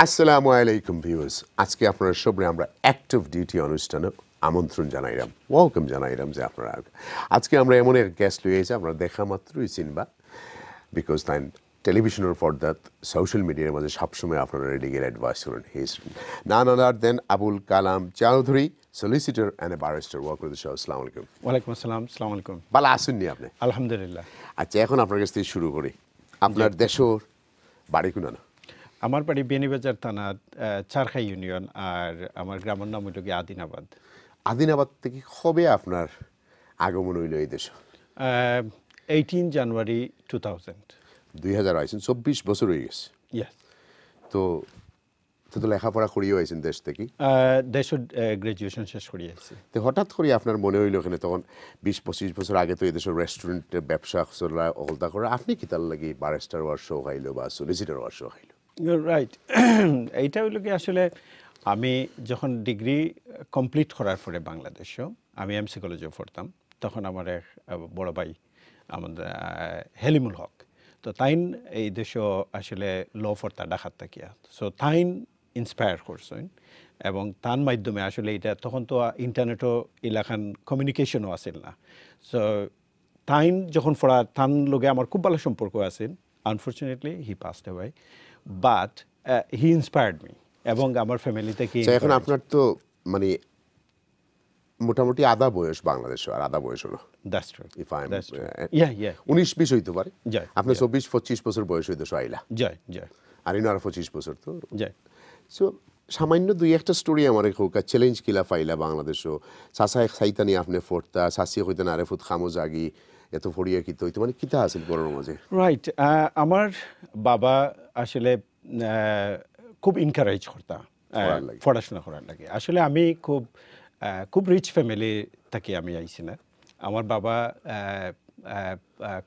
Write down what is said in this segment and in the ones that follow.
আসসালামু আলাইকুম ভিউয়ার্স, আজকে আপনারা সবাই আমরা অ্যাক্টিভ ডিউটি অনুষ্ঠানে আমন্ত্রণ জানাইলাম, ওয়েলকাম জানাইলাম যে আপনারা আজকে আমরা এমন এক গেস্ট লইয়ে এসে আপনারা দেখা মাত্রই চিনবা, বিকজ তাই টেলিভিশনের পর্দাত সোশ্যাল মিডিয়ার মাঝে সবসময় আপনারা লিগেল অ্যাডভাইস করেন। He's none other than Abul Kalam Chowdhury, solicitor and a barrister. Welcome to the show. Assalamu alaikum. ওয়ালাইকুম আসসালাম, আসসালামু আলাইকুম। ভালো আছেন নি আপনি? আলহামদুলিল্লাহ। আচ্ছা, এখন আপনার কাছ থেকে শুরু করি। আপনার দেশের বাড়ি কোন? আমার বাড়ি বেনিবাজার থানা, চারখাই ইউনিয়ন, আর আমার গ্রামের নাম হইল গিয়ে আদিনাবাদ। আদিনাবাদ থেকে কবে আপনার আগমন হইল এই দেশে? 18 জানুয়ারি 2000। 2000 আইছেন, 24 বছর হয়ে গেছে। ইয়েস। তো তো লেখাপড়া করিও আইছেন দেশ থেকে? দেশের গ্রাজুয়েশন শেষ করি আইছি। তো হঠাৎ করে আপনার মনে হইল এখানে, তখন 20-25 বছর আগে তো এই দেশের রেস্টুরেন্টের ব্যবসা অলতা করে, আপনি কি তার লাগি বারেস্টার হওয়ার শখ আইলো বা সলিসিটার হওয়ার শখ আইলো? রাইট। এইটা হইল কি, আসলে আমি যখন ডিগ্রি কমপ্লিট করার পরে বাংলাদেশেও আমি এমসি কলেজে পড়তাম, তখন আমার এক বড় ভাই আমাদের হেলিমুল হক, তো তাইন এই দেশও আসলে ল পড়তা ঢাকার থাকিয়া, সো তাইন ইন্সপায়ার করছেন এবং তার মাধ্যমে আসলে এটা তখন তো ইন্টারনেটও এলাকান কমিউনিকেশনও আসেন না, সো তাইন যখন পড়া তান লগে আমার খুব ভালো সম্পর্ক আছেন। Unfortunately he passed away, but he inspired me এবং আমার ফ্যামিলি থেকে। এখন আপনার তো মানে মোটামুটি আধা বয়স বাংলাদেশে, আর আধা বয়স হলো। That's true. If I am 19-20 হইতে পারে। আপনি 24-25 বছর বয়স হইতে আইলা। জয়। আর ইনো আর 25 বছর তো জয়। সো সামান্য দুই একটা স্টোরি আমার হোকা চ্যালেঞ্জ কিলা পাইলা বাংলাদেশও। সাসায় সাইতানি আপনি ফোরতা সাসি হইতে না ফুট খামো জাগি এত ফড়িয়া কি তো মানে কিতা আছিল গরমের মাঝে? রাইট। আমার বাবা আসলে খুব ইনকারেজ করতা পড়াশোনা করার লাগে। আসলে আমি খুব রিচ ফ্যামিলি থেকে আমি আইছি না। আমার বাবা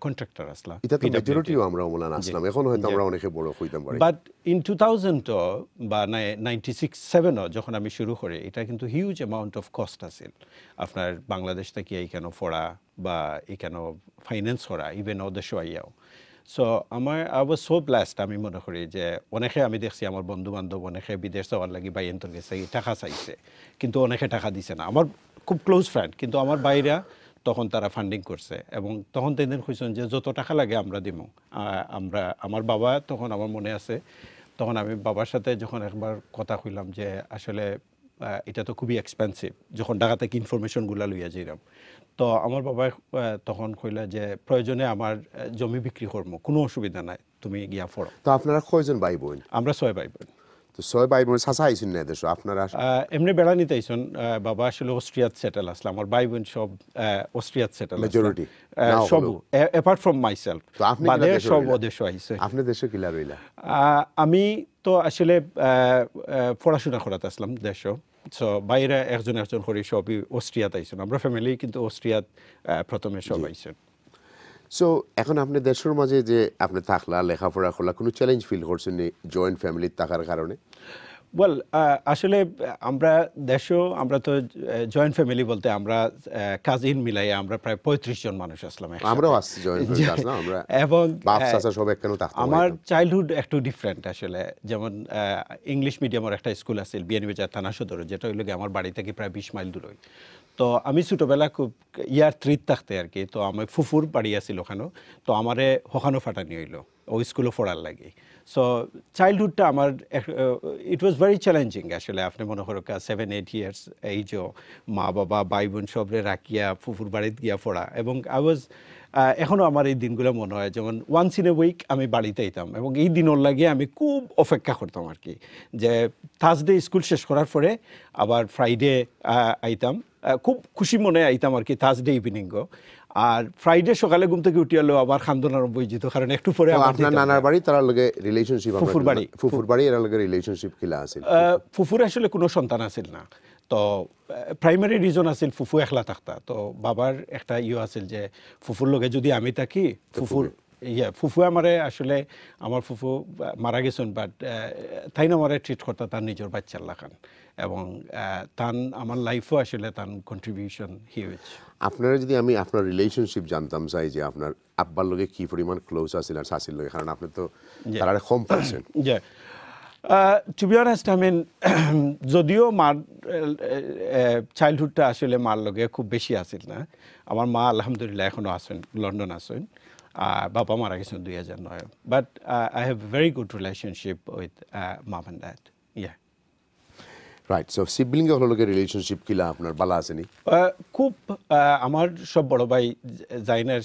কন্ট্রাক্টর আসলাম। এটা তো মেজরিটিও আমরা ওমলান আসলাম, এখন হয়তো আমরা অনেকে বড় হইতাম পারি। বাট ইন 2000 বা 96-7 যখন আমি শুরু করি, এটা কিন্তু হিউজ অ্যামাউন্ট অফ কস্ট আছিল আপনার বাংলাদেশ থেকে এইখানে পড়া বা এইখানে ফাইন্যান্স করা, ইভেন ওদেশও আইয়াও। So I was so blessed. আমি মনে করি যে অনেকে আমি দেখছি আমার বন্ধু বান্ধব অনেকে বিদেশ যাওয়ার লাগি বা এন্তর গেছে টাকা চাইছে, কিন্তু অনেকে টাকা দিছে না। আমার খুব ক্লোজ ফ্রেন্ড, কিন্তু আমার বাইরা তখন তারা ফান্ডিং করছে এবং তখন তাদের কইছেন যে যত টাকা লাগে আমরা দিব। আমার বাবা তখন আমার মনে আছে, তখন আমি বাবার সাথে যখন একবার কথা কইলাম যে আসলে এটা তো খুবই এক্সপেন্সিভ, যখন ঢাকা থেকে ইনফরমেশনগুলো লইয়া যাইলাম, তো আমার বাবা তখন কইলা যে প্রয়োজনে আমার জমি বিক্রি করবো, কোনো অসুবিধা নাই, তুমি গিয়া পড়ো। তো আপনারা কয়জন ভাই বোন? আমরা 6 ভাই বোন। তো 6 ভাই বোন সাসা আইছেন না দেশ আপনারা? এমনি বেড়া নিতে আইছেন। বাবা আসলে অস্ট্রিয়াত সেটেল আসলাম, আমার ভাই বোন সব অস্ট্রিয়াত সেটেল, মেজরিটি সব অ্যাপার্ট ফ্রম মাইসেলফ। তো আপনি সব দেশ আইছে। আপনি দেশে কিলা রইলা? আমি তো আসলে পড়াশোনা করাতে আসলাম দেশও, সো বাইরে একজন করে সবই অস্ট্রিয়াত আইছেন। আমরা ফ্যামিলি কিন্তু অস্ট্রিয়াত প্রথমে সব আইছেন। সো এখন আপনি দেশের মাঝে যে আপনি থাকলা, লেখাপড়া করলা, কোনো চ্যালেঞ্জ ফিল করছেন জয়েন্ট ফ্যামিলির থাকার কারণে? ওয়েল, আসলে আমরা তো জয়েন্ট ফ্যামিলি বলতে আমরা কাজিন মিলাই আমরা প্রায় 35 জন মানুষ আসলাম। আমরাও আসছি জয়েন্ট ফ্যামিলি না আমরা, এবং বাপ চাচা সব একখানে থাকতাম। আমার চাইল্ডহুড একটু ডিফারেন্ট আসলে। যেমন ইংলিশ মিডিয়ামের একটা স্কুল আছিল বিয়ানীবাজার থানা সদরে, যেটা হইল আমার বাড়ি থেকে প্রায় 20 মাইল দূরে। তো আমি ছোটোবেলা খুব ইয়ার 3 থাকতে আর কি, তো আমার ফুফুর বাড়ি আছিল ওখানেও, তো আমারে ওখানো ফাটানি হইলো ওই স্কুলে পড়ার লাগে। সো চাইল্ডহুডটা আমার ইট ওয়াজ ভেরি চ্যালেঞ্জিং আসলে। আপনি মনে করো 7-8 ইয়ার্স এইজও মা বাবা ভাই বোন সবরে রাখিয়া ফুফুর বাড়িতে গিয়া পড়া, এবং এখনও আমার এই দিনগুলো মনে হয়। যেমন ওয়ান্স ইন এ উইক আমি বাড়িতে আইতাম, এবং এই দিনের লাগিয়ে আমি খুব অপেক্ষা করতাম আর কি, যে থার্সডে স্কুল শেষ করার পরে আবার ফ্রাইডে আইতাম, খুব খুশি মনে আইতাম আর কি থার্সডে ইভিনিংও। আর ফ্রাইডে সকালে ঘুম থেকে উঠে এলো আবার খান্দন আরম্ভ হয়ে যেত, কারণ একটু পরে আপনার নানার বাড়ি তার লগে রিলেশনশিপ, ফুফুর বাড়ি এর লগে রিলেশনশিপ কিলা আছিল? ফুফুর আসলে কোনো সন্তান আছিল না, তো প্রাইমারি রিজন আছিল ফুফু একলা থাকতা। তো বাবার একটা আছিল যে ফুফুর লগে যদি আমি থাকি, ফুফু আমারে আসলে আমার ফুফু মারা গেছেন, বাট তাই না আমারে ট্রিট করতা তার নিজের বাচ্চার লাখান, এবং তান আমার লাইফও আসলে তার কন্ট্রিবিউশন হিউজ। আপনারা যদি আমি আপনার রিলেশনশিপ জানতাম চাই, যে আপনার আব্বার লগে কি পরিমাণ ক্লোজ আছেন আর শাশির লগে, কারণ আপনি তো তারা কম পাইছেন। To be honest I mean যদিও মার চাইল্ডহুডটা আসলে মার লগে খুব বেশি আসিল না আমার মা আলহামদুলিল্লাহ এখনও আছেন লন্ডন আছেন বাবা মারা গেছেন 2009 but I have very good relationship with mum and dad yeah right so sibling এর লগে রিলেশনশিপ কিলা আপনার ভালো আছেনি খুব আমার সব বড় ভাই জাইনার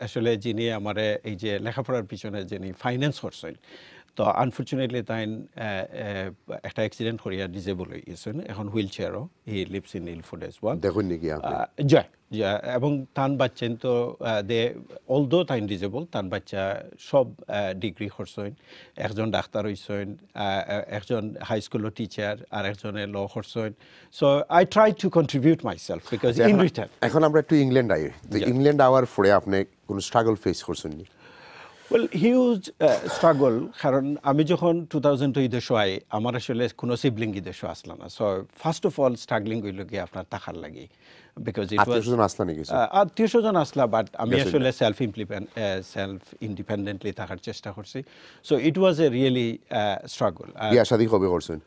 আসলে যিনি আমার এই যে লেখাপড়ার পিছনে যিনি ফাইন্যান্স করছেন তো আনফর্চুনেটলি তাই একটা অ্যাক্সিডেন্ট করিয়া ডিজেবল হয়ে গেছেন এখন হুইল চেয়ারও he lives in Ilford as one দেখুন নাকি জয় এবং তান বাচ্চেন তো দে অলদো তাইন ডিজেবল তান বাচ্চা সব ডিগ্রি করছেন একজন ডাক্তার হইছেন একজন হাই স্কুলের টিচার আর একজনে ল করছেন so I try to contribute myself because in return এখন আমরা একটু ইংল্যান্ড আই ইংল্যান্ড আওয়ার পরে আপনি কোনো স্ট্রাগল ফেস করছেন নি ওয়েল হিউজ স্ট্রাগল কারণ আমি যখন 2002 দেশে আই আমার আসলে কোনো সিবলিং দেশে আসলো না so first of all struggling হইল গিয়ে আপনার টাকার লাগে বিকজ আত্মীয় স্বজন আসলা বাট আমি আসলে সেলফ ইন্ডিপেন্ডেন্টলি থাকার চেষ্টা করছি so it was a really struggle বিয়া শাদী কবে করছেন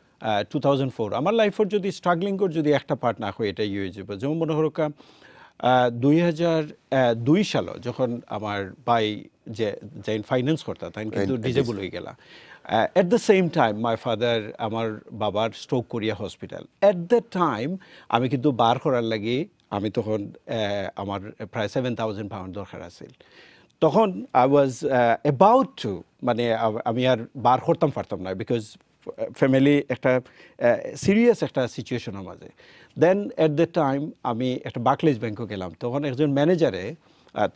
2004 আমার লাইফের যদি স্ট্রাগলিং করে যদি একটা পার্ট না হয় এটাই হয়ে যাবে যেমন মনে হলো 2002 সালে যখন আমার ভাই যে ফাইন্যান্স করতা তাই কিন্তু ডিজেবল হয়ে গেলা at the same time my father আমার বাবার স্ট্রোক করিয়া হসপিটাল এট দ্য টাইম আমি কিন্তু বার করার লাগি আমি তখন আমার প্রায় 7,000 পাউন্ড দরকার আছিল তখন আই ওয়াজ অ্যাবাউট টু মানে আমি আর বার করতাম পারতাম না বিকজ ফ্যামিলি একটা সিরিয়াস একটা সিচুয়েশনের মাঝে দেন এট দ্য টাইম আমি একটা বার্কলেজ ব্যাংকে গেলাম তখন একজন ম্যানেজারে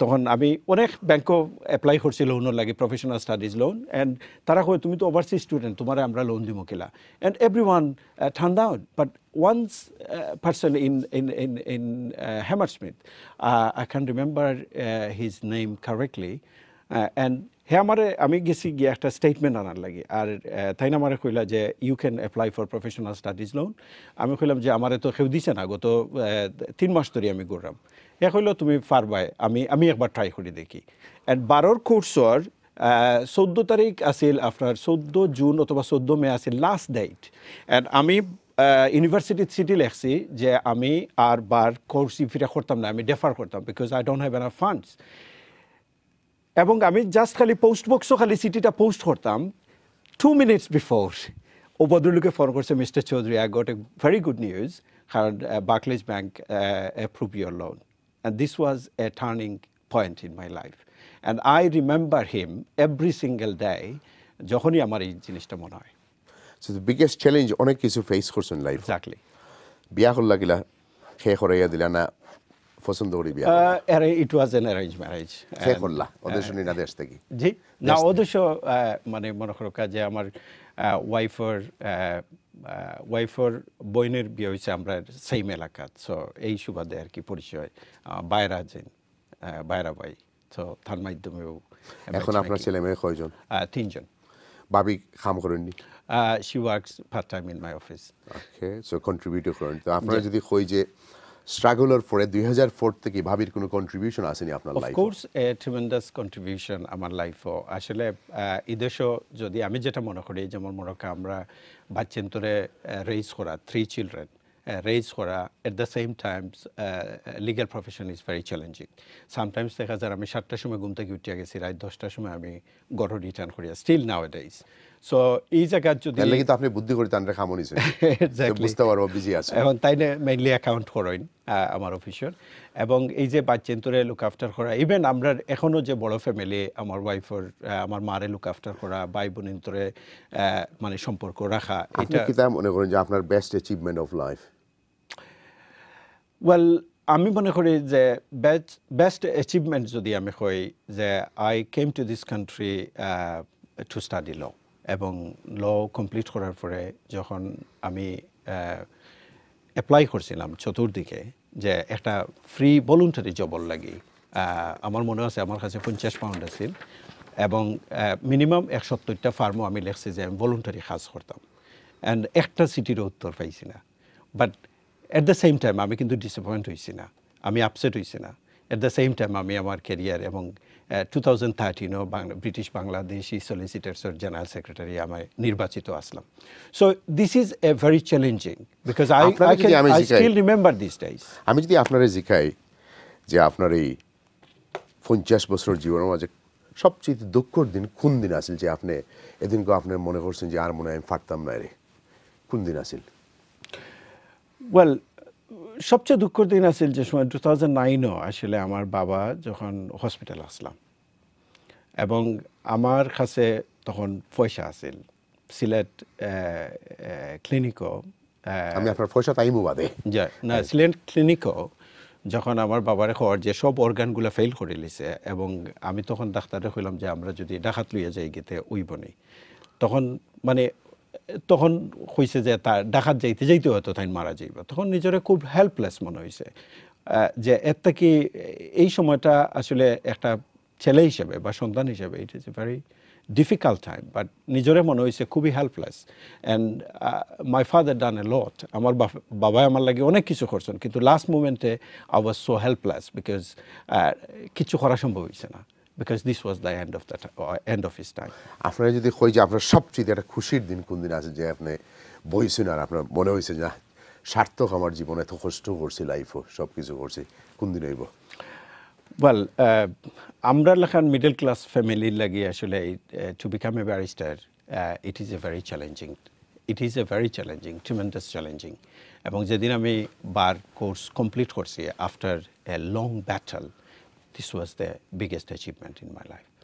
তখন আমি অনেক ব্যাংকও অ্যাপ্লাই করছি লোনের লাগে প্রফেশনাল স্টাডিজ লোন অ্যান্ড তারা কয় তুমি তো ওভারসিজ স্টুডেন্ট তোমার আমরা লোন দিব কিলা and every one turn down but once person in Hammersmith I can remember his name correctly and he আমারে আমি গেছি গিয়ে একটা স্টেটমেন্ট আনার লাগে আর তাই না আমারে কইলা যে you can apply for professional studies loan আমি কইলাম যে আমারে তো কেউ দিছে না গত 3 মাস ধরে আমি ঘুরলাম এ কইল তুমি পারবাই আমি একবার ট্রাই করে দেখি অ্যান্ড 12 কোর্সর 14 তারিখ আসিল আপনার 14 জুন অথবা 14 মে আসিল লাস্ট ডেট অ্যান্ড আমি ইউনিভার্সিটির সিটি লেখছি যে আমি আর বার কোর্স ফিরা করতাম না আমি ডেফার করতাম because I don't have enough funds এবং আমি জাস্ট খালি পোস্ট বক্সও খালি সিটিটা পোস্ট করতাম 2 মিনিটস বিফোর ও ভদ্রলোকে ফোন করছে mister Chowdhury I got a very good news কারণ Barclays bank approve your loan and this was a turning point in my life and I remember him every single day যখনই আমার এই জিনিসটা মনে হয় সো দ্য বিগেস্ট চ্যালেঞ্জ অনেক কিছু face করছেন লাইফ এক্স্যাক্টলি বিয়া করলা গিলা খেয়ে করাইয়া দিলা না পছন্দ করি বিয়া ইট ওয়াজ এন অ্যারেঞ্জ ম্যারেজ খেয়ে করলা ওদের শুনি না দেশ থেকে জি না অবশ্য মানে মনে করো যে আমার ওয়াইফের বইনের বিয়ে হয়েছে আমরা সেম এলাকা সো এই সুবাদে আর কি পরিচয় বাইরা যেন বাইরা ভাই তো তার মাধ্যমেও এখন আপনার ছেলে মেয়ে কয়জন 3 জন ভাবি কাম করেননি she works part time in my office okay so contribute করেন তো আপনারা যদি কই যে স্ট্রাগলের পরে 2004 থেকে ভাবির কোনো কন্ট্রিবিউশন আসেনি আপনার লাইফে of course A tremendous contribution আমার লাইফও আসলে ইদেশও যদি আমি যেটা মনে করি যেমন মনে করি আমরা বাচ্চান্তরে রেইজ করা 3 চিলড্রেন রেইজ করা at the same Times legal profession is very challenging sometimes দেখা যায় আমি 7টার সময় ঘুম থেকে উঠিয়া গেছি রাত 10টার সময় আমি ঘরে রিটার্ন করিয়া স্টিল নাও ডেইজ সো এই জায়গা যদি তাহলে তো আপনি বুদ্ধি করে তানরে খামনিছেন বুঝতে পারবো বিজি আছে এখন তাই না মেইনলি অ্যাকাউন্ট করেন আমার অফিসের এবং এই যে বাচ্চান্তরে লুক আফটার করা ইভেন আমরা এখনও যে বড় ফ্যামিলি আমার ওয়াইফের আমার মারে লুক আফটার করা ভাই বোনেন্তরে মানে সম্পর্ক রাখা এটা কি তা মনে করেন যে আপনার best achievement of life well আমি মনে করি যে বেস্ট অ্যাচিভমেন্ট যদি আমি কই যে I came to this country to study law এবং ল কমপ্লিট করার পরে যখন আমি অ্যাপ্লাই করছিলাম চতুর্দিকে যে একটা ফ্রি ভলান্টারি জবল লাগি আমার মনে আছে আমার কাছে 50 পাউন্ড আছিল এবং মিনিমাম 71টা ফার্মও আমি লিখছি যে আমি ভলান্টারি কাজ করতাম অ্যান্ড একটা সিটিরও উত্তর পাইছি না but at the same time আমি কিন্তু ডিসঅ্যাপয়েন্ট হয়েছি না আমি আপসেট হয়েছি না এট দ্য সেম টাইম আমি আমার ক্যারিয়ার এবং 2013 ব্রিটিশ বাংলাদেশি সলিসিটার্সের জেনারেল সেক্রেটারি আমি নির্বাচিত আসলাম। So this is a very challenging because I still remember this days. আমি যদি আপনারে জিজ্ঞাই যে আপনার এই 50 বছর জীবনের মাঝে সবচেয়ে দুঃখর দিন কোন দিন আসিল, যে আপনি এদিনকে আপনার মনে করছেন যে আর মনে হয় আমি পারতাম না রে, কোন দিন আসিল? ওয়েল, সবচেয়ে দুঃখের দিন আসিল যে সময় 2009 আসলে আমার বাবা যখন হসপিটাল আসলাম এবং আমার কাছে তখন পয়সা আসিল সিলেট ক্লিনিকও। আমি আপনার পয়সা তাইমু বাদে না, সিলেট ক্লিনিকও যখন আমার বাবার খবর যে সব অর্গানগুলো ফেল করে লিছে এবং আমি তখন ডাক্তারে কইলাম যে আমরা যদি ডাকাত লইয়া যাই গেতে উইব নেই, তখন মানে তখন কইছে যে তার ডাকাত যাইতে যাইতে হয়তো তাই মারা যাইব। তখন নিজের খুব হেল্পলেস মনে হয়েছে যে এর থেকে এই সময়টা আসলে একটা ছেলে হিসেবে বা সন্তান হিসেবে it is a very difficult time, but নিজেরে মনে হয়েছে খুবই helpless. And my father done a lot, আমার বাবা আমার লাগে অনেক কিছু করছেন, কিন্তু লাস্ট মুমেন্টে I was so helpless because কিছু করা সম্ভব হয়েছে না, because this was the end of his time. আপনারা যদি কই যে আপনার সবচেয়ে একটা খুশির দিন কোন দিন আছে, যে আপনি বইছেন আর আপনার মনে হয়েছে না সার্থক আমার জীবনে এত কষ্ট করছি, লাইফও সব কিছু করছি, কোন দিন হইব? ওয়েল, আমরা লেখান মিডল ক্লাস ফ্যামিলির লাগি আসলে to become a barrister it is a very challenging tremendous challenging. এবং যেদিন আমি বার কোর্স কমপ্লিট করছি after a long battle, this was the biggest achievement in my life.